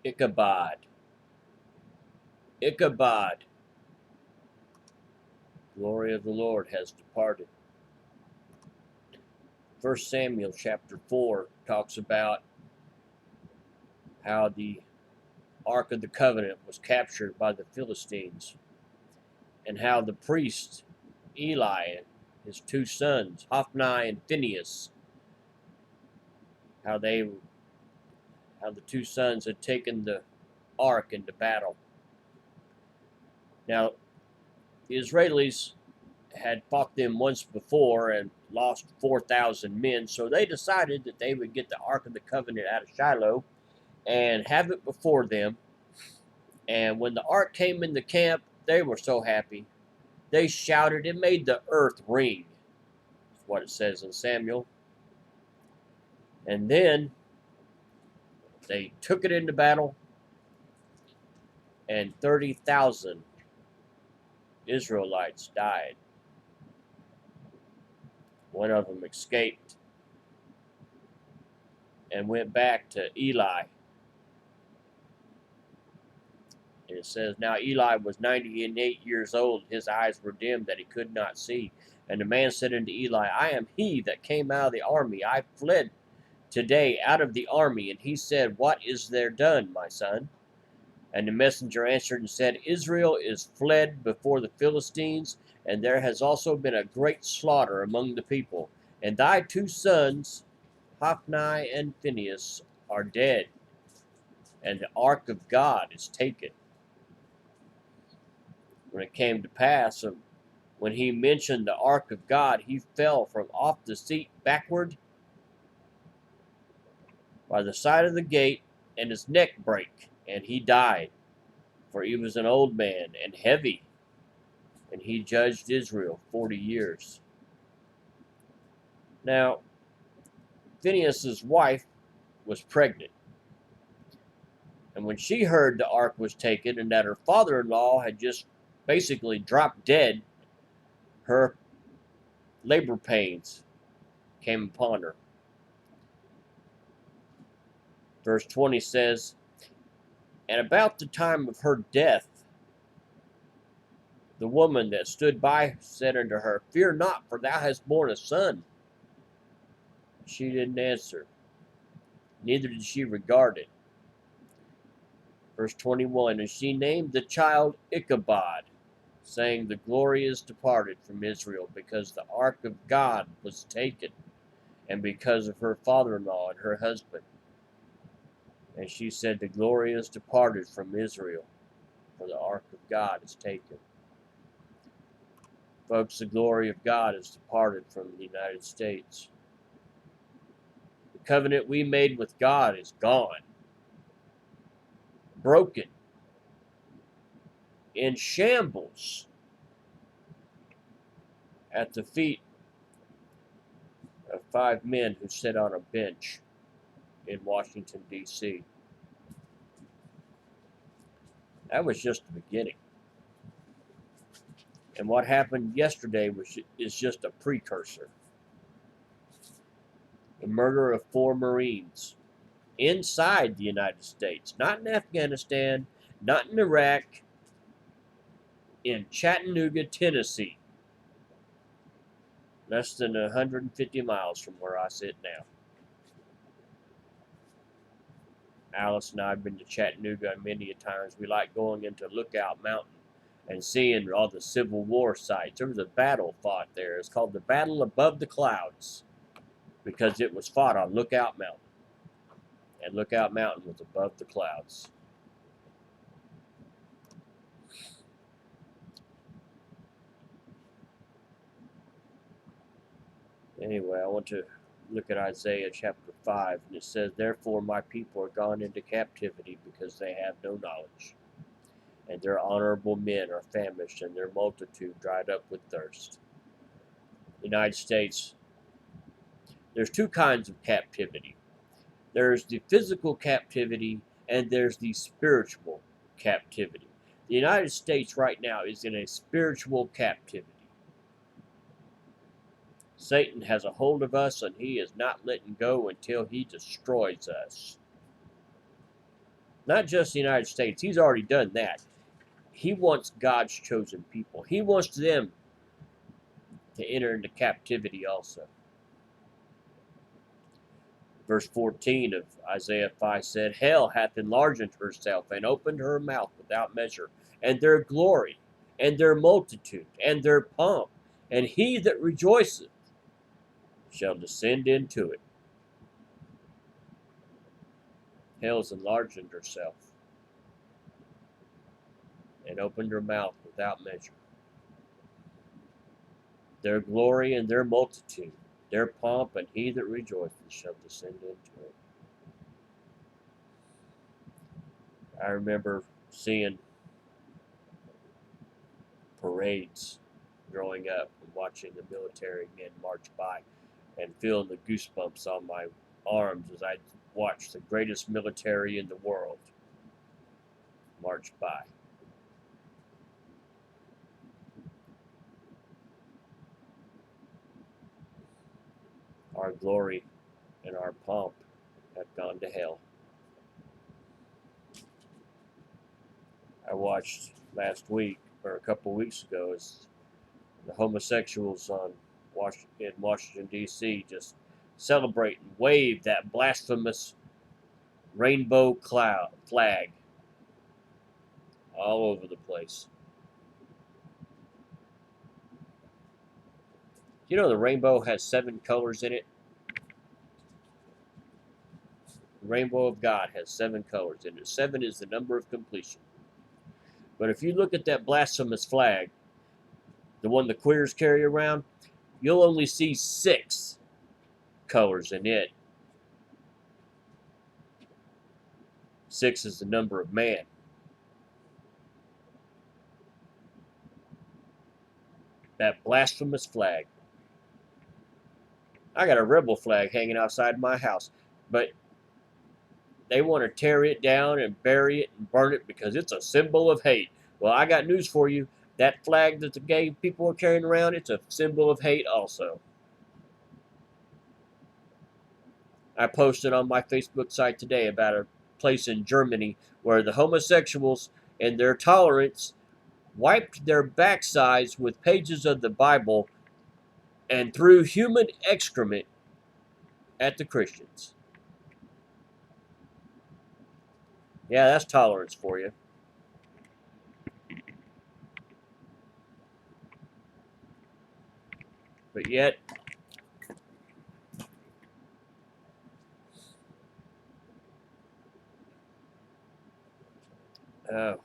Ichabod. Ichabod. Glory of the Lord has departed. 1 Samuel chapter 4 talks about how the Ark of the Covenant was captured by the Philistines, and how the priest Eli and his two sons, Hophni and Phinehas, how the two sons had taken the ark into battle. Now, the Israelis had fought them once before and lost 4,000 men, so they decided that they would get the Ark of the Covenant out of Shiloh and have it before them. And when the ark came in the camp, they were so happy. They shouted, it made the earth ring. That's what it says in Samuel. And then they took it into battle, and 30,000 Israelites died. One of them escaped and went back to Eli. And it says, now Eli was 98 years old. His eyes were dim that he could not see. And the man said unto Eli, I am he that came out of the army. I fled today out of the army. And he said, what is there done, my son? And the messenger answered and said, Israel is fled before the Philistines, and there has also been a great slaughter among the people. And thy two sons, Hophni and Phinehas, are dead, and the ark of God is taken. When it came to pass, when he mentioned the ark of God, he fell from off the seat backward by the side of the gate, and his neck brake, and he died. For he was an old man and heavy, and he judged Israel 40 years. Now, Phinehas' wife was pregnant, and when she heard the ark was taken and that her father-in-law had just basically dropped dead, her labor pains came upon her. Verse 20 says, and about the time of her death, the woman that stood by said unto her, fear not, for thou hast borne a son. She didn't answer, neither did she regard it. Verse 21, and she named the child Ichabod, saying, the glory is departed from Israel, because the ark of God was taken, and because of her father-in-law and her husband. And she said, the glory is departed from Israel, for the ark of God is taken. Folks, the glory of God is departed from the United States. The covenant we made with God is gone, broken, in shambles, at the feet of 5 men who sit on a bench in Washington, D.C. That was just the beginning. And what happened yesterday is just a precursor. The murder of 4 Marines inside the United States, not in Afghanistan, not in Iraq, in Chattanooga, Tennessee, less than 150 miles from where I sit now. Alice and I have been to Chattanooga many a times. We like going into Lookout Mountain and seeing all the Civil War sites. There was a battle fought there. It's called the Battle Above the Clouds because it was fought on Lookout Mountain. And Lookout Mountain was above the clouds. Anyway, I want to look at Isaiah chapter 5, and it says, therefore my people are gone into captivity because they have no knowledge. And their honorable men are famished, and their multitude dried up with thirst. The United States, there's 2 kinds of captivity. There's the physical captivity, and there's the spiritual captivity. The United States right now is in a spiritual captivity. Satan has a hold of us, and he is not letting go until he destroys us. Not just the United States. He's already done that. He wants God's chosen people. He wants them to enter into captivity also. Verse 14 of Isaiah 5 said, Hell hath enlarged herself and opened her mouth without measure, and their glory, and their multitude, and their pomp, and he that rejoiceth shall descend into it. Hell has enlarged herself and opened her mouth without measure. Their glory and their multitude, their pomp, and he that rejoiceth shall descend into it. I remember seeing parades growing up and watching the military men march by and feeling the goosebumps on my arms as I watched the greatest military in the world march by. Our glory and our pomp have gone to hell. I watched last week, or a couple of weeks ago, as the homosexuals in Washington, D.C. just celebrate and wave that blasphemous rainbow flag all over the place. You know the rainbow has 7 colors in it? The rainbow of God has 7 colors in it. 7 is the number of completion. But if you look at that blasphemous flag, the one the queers carry around, you'll only see 6 colors in it. 6 is the number of man. That blasphemous flag. I got a rebel flag hanging outside my house, but they want to tear it down and bury it and burn it because it's a symbol of hate. Well, I got news for you. That flag that the gay people are carrying around, it's a symbol of hate also. I posted on my Facebook site today about a place in Germany where the homosexuals and their tolerance wiped their backsides with pages of the Bible and threw human excrement at the Christians. Yeah, that's tolerance for you. But yet, oh,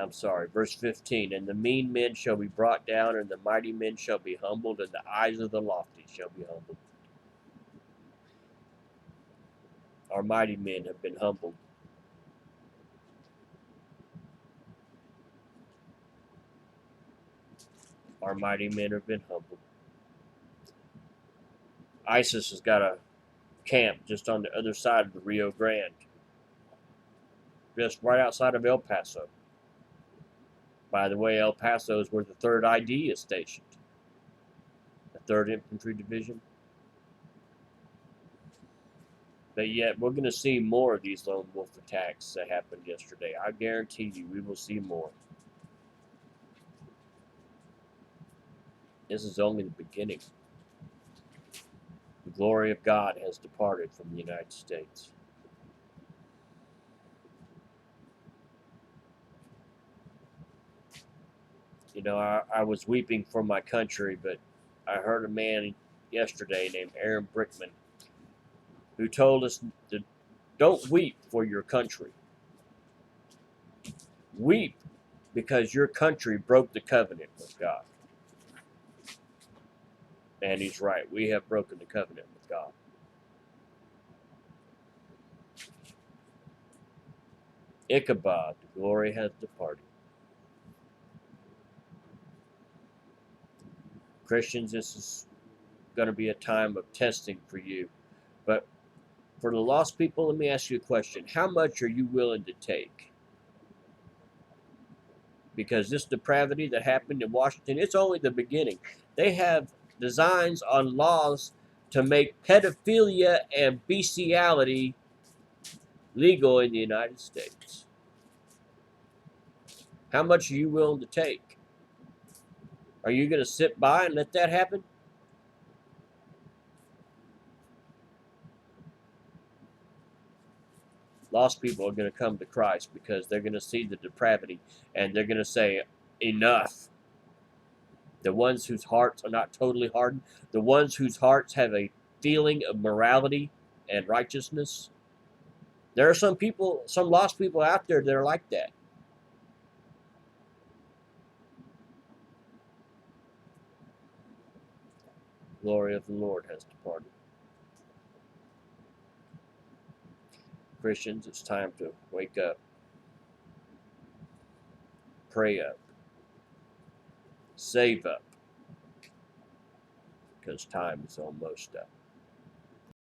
I'm sorry, verse 15, and the mean men shall be brought down, and the mighty men shall be humbled, and the eyes of the lofty shall be humbled. Our mighty men have been humbled. Our mighty men have been humbled. ISIS has got a camp just on the other side of the Rio Grande, just right outside of El Paso. By the way, El Paso is where the 3rd ID is stationed, the 3rd Infantry Division. But yet, we're going to see more of these lone wolf attacks that happened yesterday. I guarantee you, we will see more. This is only the beginning. The glory of God has departed from the United States. You know, I was weeping for my country, but I heard a man yesterday named Aaron Brickman who told us to don't weep for your country. Weep because your country broke the covenant with God. And he's right. We have broken the covenant with God. Ichabod, the glory hath departed. Christians, this is going to be a time of testing for you. But for the lost people, let me ask you a question. How much are you willing to take? Because this depravity that happened in Washington, it's only the beginning. They have designs on laws to make pedophilia and bestiality legal in the United States. How much are you willing to take? Are you going to sit by and let that happen? Lost people are going to come to Christ because they're going to see the depravity and they're going to say, enough. The ones whose hearts are not totally hardened, the ones whose hearts have a feeling of morality and righteousness. There are some people, some lost people out there that are like that. Glory of the Lord has departed. Christians, it's time to wake up, pray up, save up, because time is almost up.